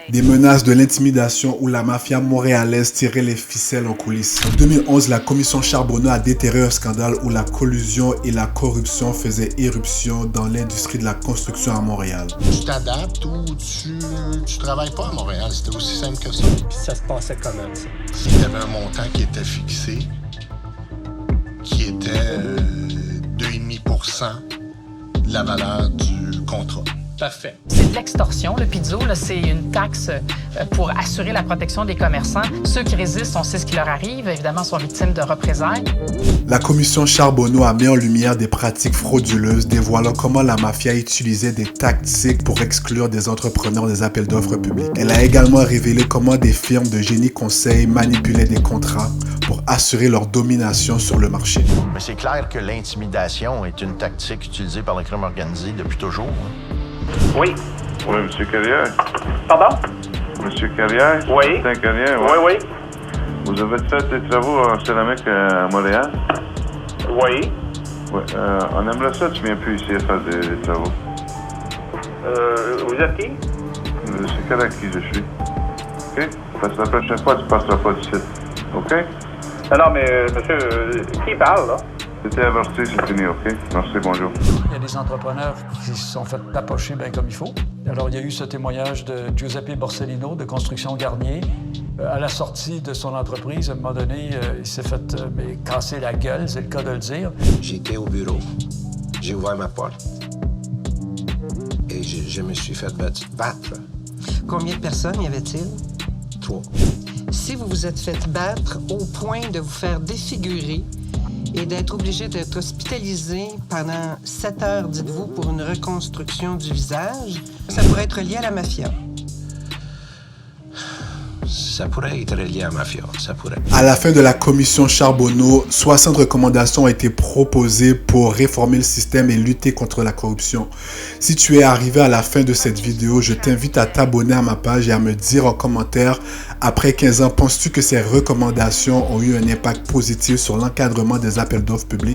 Des menaces, de l'intimidation où la mafia montréalaise tirait les ficelles en coulisses. En 2011, la commission Charbonneau a déterré un scandale où la collusion et la corruption faisaient éruption dans l'industrie de la construction à Montréal. Tu t'adaptes ou tu travailles pas à Montréal, c'était aussi simple que ça. Puis ça se passait comment, ça? Il y avait un montant qui était fixé, qui était 2,5% de la valeur du contrat. Parfait. C'est de l'extorsion. Le pizzo, c'est une taxe pour assurer la protection des commerçants. Ceux qui résistent, on sait ce qui leur arrive. Évidemment, sont victimes de représailles. La commission Charbonneau a mis en lumière des pratiques frauduleuses, dévoilant comment la mafia utilisait des tactiques pour exclure des entrepreneurs des appels d'offres publics. Elle a également révélé comment des firmes de génie conseil manipulaient des contrats pour assurer leur domination sur le marché. Mais c'est clair que l'intimidation est une tactique utilisée par le crime organisé depuis toujours. Oui. Oui, M. Carrière. Pardon? M. Carrière? Oui. Martin Carrière, Oui, oui. Vous avez fait des travaux en céramique à Montréal? Oui. Oui. On aimerait ça, tu viens plus ici à faire des travaux. Vous êtes qui? C'est correct qui je suis. OK? Parce que la prochaine fois, tu ne passeras pas d'ici. OK? Non, mais monsieur, qui parle, là? C'était averti, c'est fini, OK? Merci, bonjour. Il y a des entrepreneurs qui se sont fait tapocher bien comme il faut. Alors, il y a eu ce témoignage de Giuseppe Borsellino de Construction Garnier. À la sortie de son entreprise, à un moment donné, il s'est fait casser la gueule, c'est le cas de le dire. J'étais au bureau. J'ai ouvert ma porte. Et je me suis fait battre. Combien de personnes y avait-il? 3. Si vous vous êtes fait battre au point de vous faire défigurer et d'être obligé d'être hospitalisé pendant 7 heures, dites-vous, pour une reconstruction du visage, ça pourrait être lié à la mafia. Ça pourrait être lié à la mafia, ça pourrait. À la fin de la commission Charbonneau, 60 recommandations ont été proposées pour réformer le système et lutter contre la corruption. Si tu es arrivé à la fin de cette vidéo, je t'invite à t'abonner à ma page et à me dire en commentaire, après 15 ans, penses-tu que ces recommandations ont eu un impact positif sur l'encadrement des appels d'offres publics?